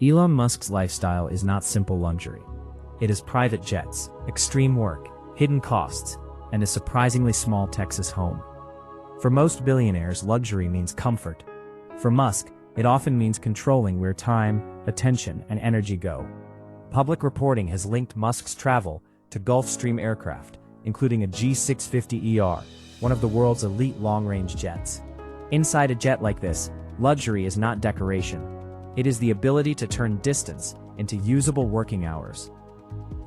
Elon Musk's lifestyle is not simple luxury. It is private jets, extreme work, hidden costs, and a surprisingly small Texas home. For most billionaires, luxury means comfort. For Musk, it often means controlling where time, attention, and energy go. Public reporting has linked Musk's travel to Gulfstream aircraft, including a G650ER, one of the world's elite long-range jets. Inside a jet like this, luxury is not decoration. It is the ability to turn distance into usable working hours.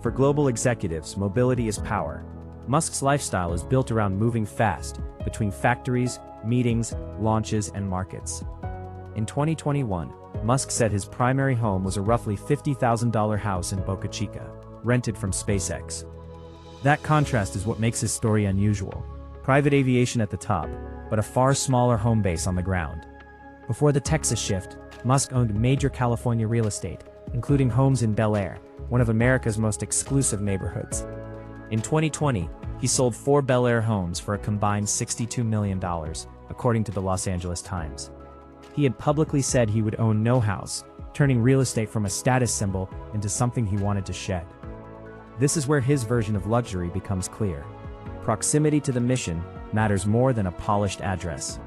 For global executives, mobility is power. Musk's lifestyle is built around moving fast between factories, meetings, launches, and markets. In 2021, Musk said his primary home was a roughly $50,000 house in Boca Chica, rented from SpaceX. That contrast is what makes his story unusual. Private aviation at the top, but a far smaller home base on the ground. Before the Texas shift, Musk owned major California real estate, including homes in Bel Air, one of America's most exclusive neighborhoods. In 2020, he sold 4 Bel Air homes for a combined $62 million, according to the Los Angeles Times. He had publicly said he would own no house, turning real estate from a status symbol into something he wanted to shed. This is where his version of luxury becomes clear. Proximity to the mission matters more than a polished address.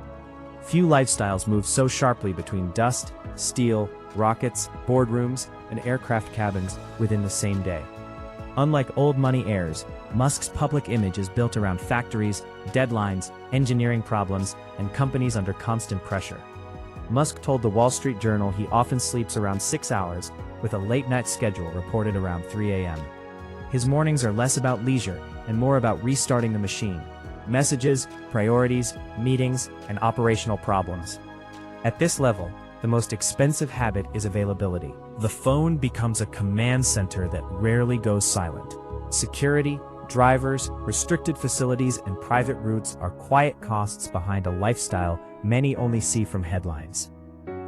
Few lifestyles move so sharply between dust, steel, rockets, boardrooms, and aircraft cabins within the same day. Unlike old money heirs, Musk's public image is built around factories, deadlines, engineering problems, and companies under constant pressure. Musk told the Wall Street Journal he often sleeps around 6 hours, with a late-night schedule reported around 3 a.m. His mornings are less about leisure and more about restarting the machine. Messages, priorities, meetings, and operational problems. At this level, the most expensive habit is availability. The phone becomes a command center that rarely goes silent. Security, drivers, restricted facilities, and private routes are quiet costs behind a lifestyle many only see from headlines.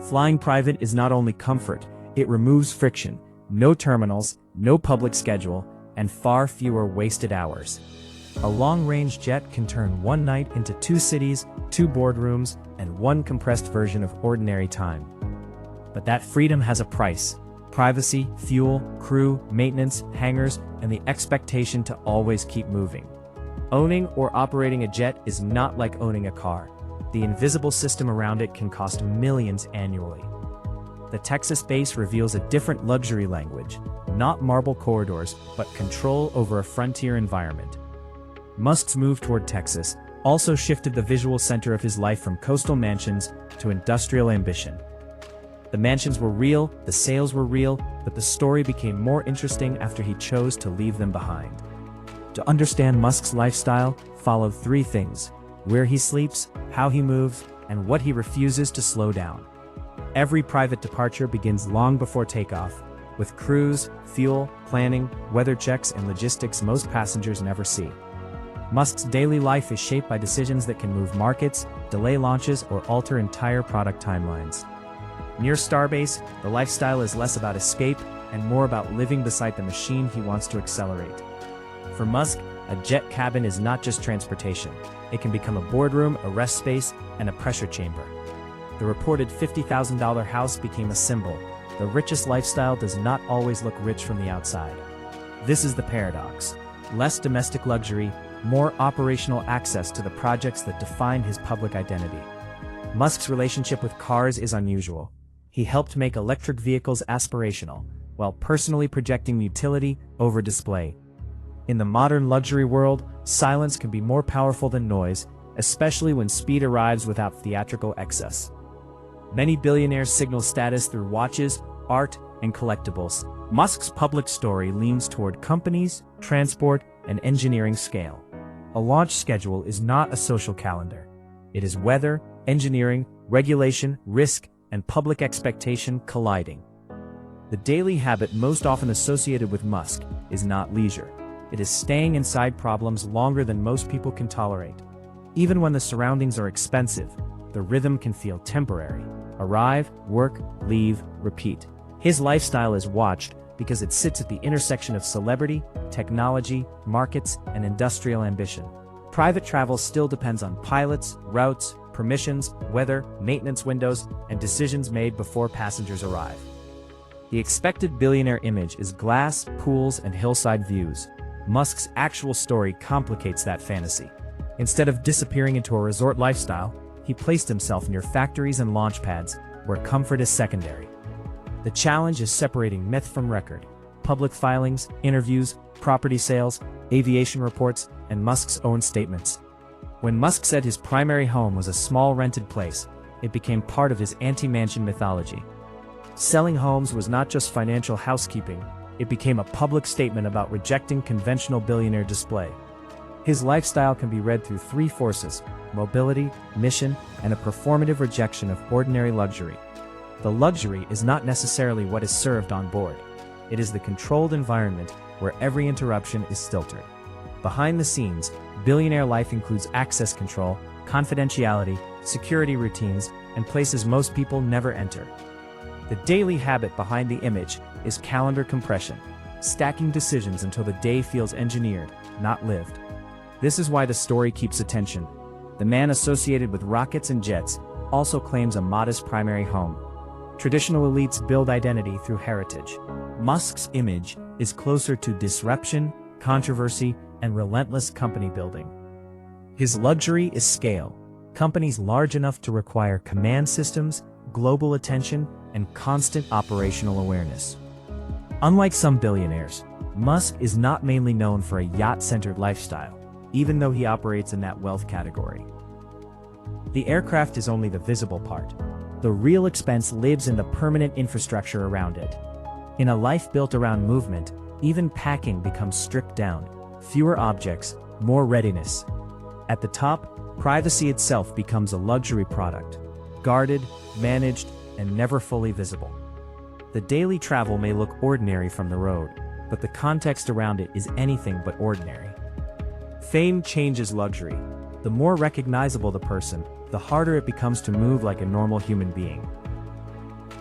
Flying private is not only comfort, it removes friction, no terminals, no public schedule, and far fewer wasted hours. A long-range jet can turn one night into 2 cities, 2 boardrooms, and 1 compressed version of ordinary time. But that freedom has a price. Privacy, fuel, crew, maintenance, hangars, and the expectation to always keep moving. Owning or operating a jet is not like owning a car. The invisible system around it can cost millions annually. The Texas base reveals a different luxury language, not marble corridors, but control over a frontier environment. Musk's move toward Texas also shifted the visual center of his life from coastal mansions to industrial ambition. The mansions were real, the sales were real, but the story became more interesting after he chose to leave them behind. To understand Musk's lifestyle, follow 3 things: where he sleeps, how he moves, and what he refuses to slow down. Every private departure begins long before takeoff, with crews, fuel, planning, weather checks, and logistics most passengers never see. Musk's daily life is shaped by decisions that can move markets, delay launches, or alter entire product timelines. Near Starbase, the lifestyle is less about escape and more about living beside the machine he wants to accelerate. For Musk, a jet cabin is not just transportation. It can become a boardroom, a rest space, and a pressure chamber. The reported $50,000 house became a symbol. The richest lifestyle does not always look rich from the outside. This is the paradox. Less domestic luxury, more operational access to the projects that define his public identity. Musk's relationship with cars is unusual. He helped make electric vehicles aspirational, while personally projecting utility over display. In the modern luxury world, silence can be more powerful than noise, especially when speed arrives without theatrical excess. Many billionaires signal status through watches, art, and collectibles. Musk's public story leans toward companies, transport, and engineering scale. A launch schedule is not a social calendar. It is weather, engineering, regulation, risk, and public expectation colliding. The daily habit most often associated with Musk is not leisure. It is staying inside problems longer than most people can tolerate. Even when the surroundings are expensive, the rhythm can feel temporary. Arrive, work, leave, repeat. His lifestyle is watched because it sits at the intersection of celebrity, technology, markets, and industrial ambition. Private travel still depends on pilots, routes, permissions, weather, maintenance windows, and decisions made before passengers arrive. The expected billionaire image is glass, pools, and hillside views. Musk's actual story complicates that fantasy. Instead of disappearing into a resort lifestyle, he placed himself near factories and launch pads, where comfort is secondary. The challenge is separating myth from record. Public filings, interviews, property sales, aviation reports, and Musk's own statements. When Musk said his primary home was a small rented place, it became part of his anti-mansion mythology. Selling homes was not just financial housekeeping, it became a public statement about rejecting conventional billionaire display. His lifestyle can be read through three forces: mobility, mission, and a performative rejection of ordinary luxury. The luxury is not necessarily what is served on board. It is the controlled environment where every interruption is filtered. Behind the scenes, billionaire life includes access control, confidentiality, security routines, and places most people never enter. The daily habit behind the image is calendar compression, stacking decisions until the day feels engineered, not lived. This is why the story keeps attention. The man associated with rockets and jets also claims a modest primary home. Traditional elites build identity through heritage. Musk's image is closer to disruption, controversy, and relentless company building. His luxury is scale. Companies large enough to require command systems, global attention, and constant operational awareness. Unlike some billionaires, Musk is not mainly known for a yacht-centered lifestyle, even though he operates in that wealth category. The aircraft is only the visible part. The real expense lives in the permanent infrastructure around it. In a life built around movement, even packing becomes stripped down. Fewer objects, more readiness. At the top, privacy itself becomes a luxury product, guarded, managed, and never fully visible. The daily travel may look ordinary from the road, but the context around it is anything but ordinary. Fame changes luxury. The more recognizable the person, the harder it becomes to move like a normal human being.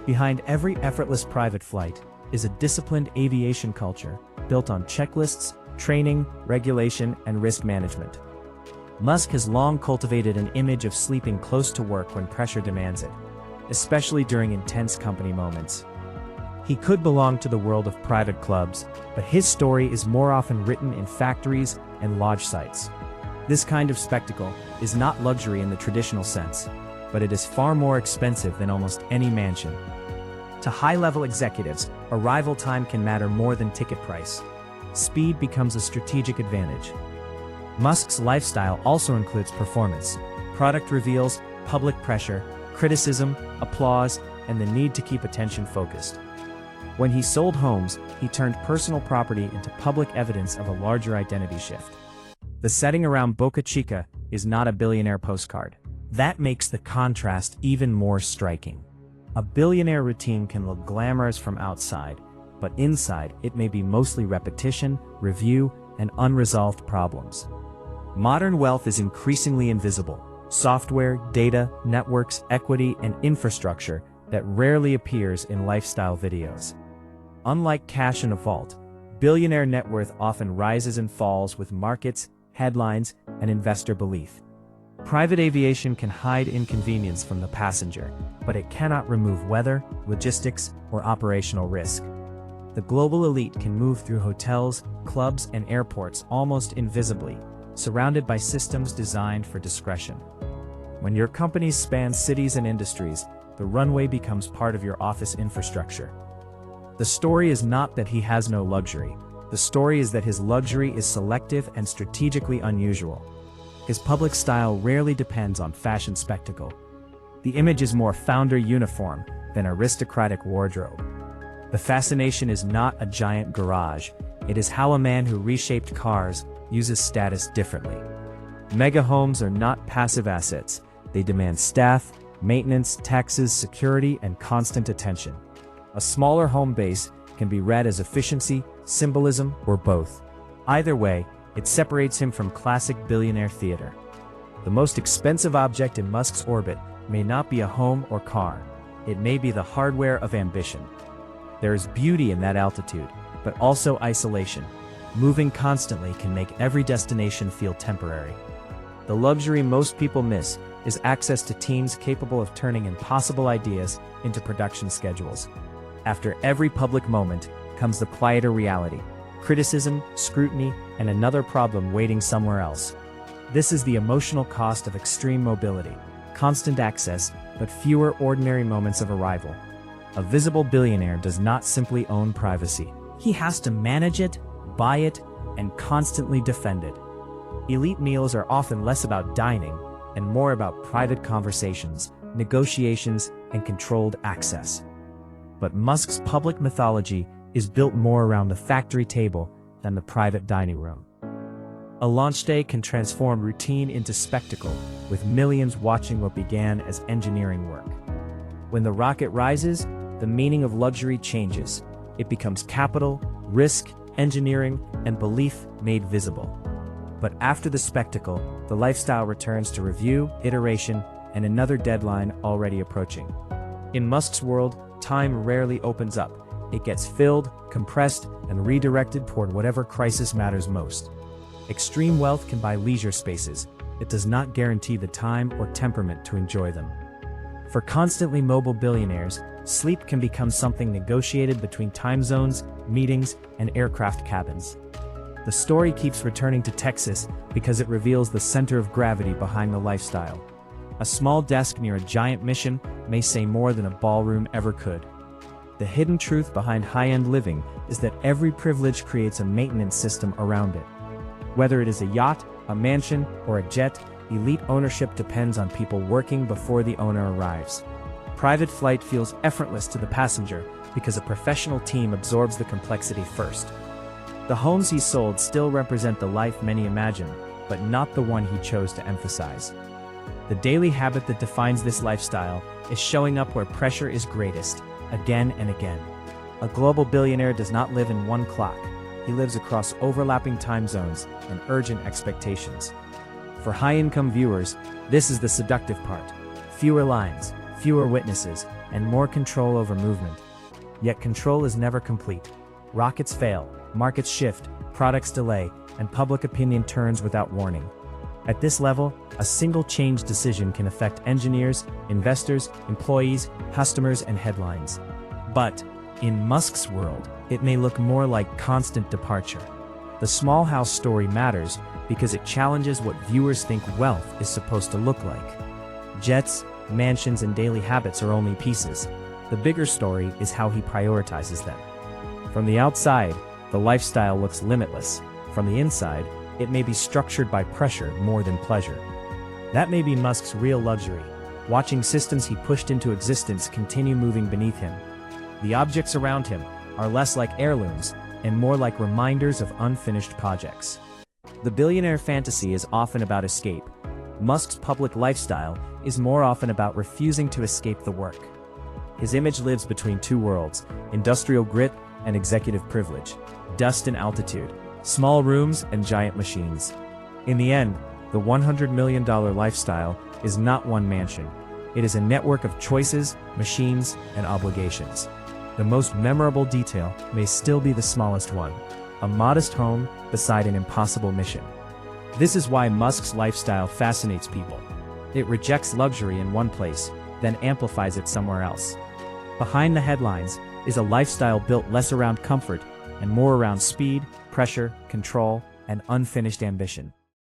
Behind every effortless private flight is a disciplined aviation culture built on checklists, training, regulation, and risk management. Musk has long cultivated an image of sleeping close to work when pressure demands it, especially during intense company moments. He could belong to the world of private clubs, but his story is more often written in factories and lodge sites. This kind of spectacle is not luxury in the traditional sense, but it is far more expensive than almost any mansion. To high-level executives, arrival time can matter more than ticket price. Speed becomes a strategic advantage. Musk's lifestyle also includes performance, product reveals, public pressure, criticism, applause, and the need to keep attention focused. When he sold homes, he turned personal property into public evidence of a larger identity shift. The setting around Boca Chica is not a billionaire postcard. That makes the contrast even more striking. A billionaire routine can look glamorous from outside, but inside it may be mostly repetition, review, and unresolved problems. Modern wealth is increasingly invisible. Software, data, networks, equity, and infrastructure that rarely appears in lifestyle videos. Unlike cash in a vault, billionaire net worth often rises and falls with markets, headlines, and investor belief. Private aviation can hide inconvenience from the passenger, but it cannot remove weather, logistics, or operational risk. The global elite can move through hotels, clubs, and airports almost invisibly, surrounded by systems designed for discretion. When your companies span cities and industries, the runway becomes part of your office infrastructure. The story is not that he has no luxury. The story is that his luxury is selective and strategically unusual. His public style rarely depends on fashion spectacle. The image is more founder uniform than aristocratic wardrobe. The fascination is not a giant garage. It is how a man who reshaped cars uses status differently. Mega homes are not passive assets. They demand staff, maintenance, taxes, security, and constant attention. A smaller home base can be read as efficiency, symbolism, or both. Either way, it separates him from classic billionaire theater. The most expensive object in Musk's orbit may not be a home or car. It may be the hardware of ambition. There is beauty in that altitude, but also isolation. Moving constantly can make every destination feel temporary. The luxury most people miss is access to teams capable of turning impossible ideas into production schedules. After every public moment comes the quieter reality: criticism, scrutiny, and another problem waiting somewhere else. This is the emotional cost of extreme mobility: constant access, but fewer ordinary moments of arrival. A visible billionaire does not simply own privacy. He has to manage it, buy it, and constantly defend it. Elite meals are often less about dining and more about private conversations, negotiations, and controlled access. But Musk's public mythology is built more around the factory table than the private dining room. A launch day can transform routine into spectacle, with millions watching what began as engineering work. When the rocket rises, the meaning of luxury changes. It becomes capital, risk, engineering, and belief made visible. But after the spectacle, the lifestyle returns to review, iteration, and another deadline already approaching. In Musk's world, time rarely opens up. It gets filled, compressed, and redirected toward whatever crisis matters most. Extreme wealth can buy leisure spaces. It does not guarantee the time or temperament to enjoy them. For constantly mobile billionaires, sleep can become something negotiated between time zones, meetings, and aircraft cabins. The story keeps returning to Texas because it reveals the center of gravity behind the lifestyle. A small desk near a giant mission may say more than a ballroom ever could. The hidden truth behind high-end living is that every privilege creates a maintenance system around it. Whether it is a yacht, a mansion, or a jet, elite ownership depends on people working before the owner arrives. Private flight feels effortless to the passenger because a professional team absorbs the complexity first. The homes he sold still represent the life many imagine, but not the one he chose to emphasize. The daily habit that defines this lifestyle is showing up where pressure is greatest, again and again. A global billionaire does not live in one clock. He lives across overlapping time zones and urgent expectations. For high-income viewers, this is the seductive part: fewer lines, fewer witnesses, and more control over movement. Yet control is never complete. Rockets fail, markets shift, products delay, and public opinion turns without warning. At this level, a single change decision can affect engineers, investors, employees, customers, and headlines. But in Musk's world, it may look more like constant departure. The small house story matters because it challenges what viewers think wealth is supposed to look like. Jets, mansions, and daily habits are only pieces. The bigger story is how he prioritizes them. From the outside, the lifestyle looks limitless. From the inside, it may be structured by pressure more than pleasure. That may be Musk's real luxury, watching systems he pushed into existence continue moving beneath him. The objects around him are less like heirlooms and more like reminders of unfinished projects. The billionaire fantasy is often about escape. Musk's public lifestyle is more often about refusing to escape the work. His image lives between two worlds: industrial grit and executive privilege, dust and altitude, small rooms and giant machines. In the end, the $100 million lifestyle is not one mansion. It is a network of choices, machines, and obligations. The most memorable detail may still be the smallest one: a modest home beside an impossible mission. This is why Musk's lifestyle fascinates people. It rejects luxury in one place, then amplifies it somewhere else. Behind the headlines is a lifestyle built less around comfort and more around speed, pressure, control, and unfinished ambition.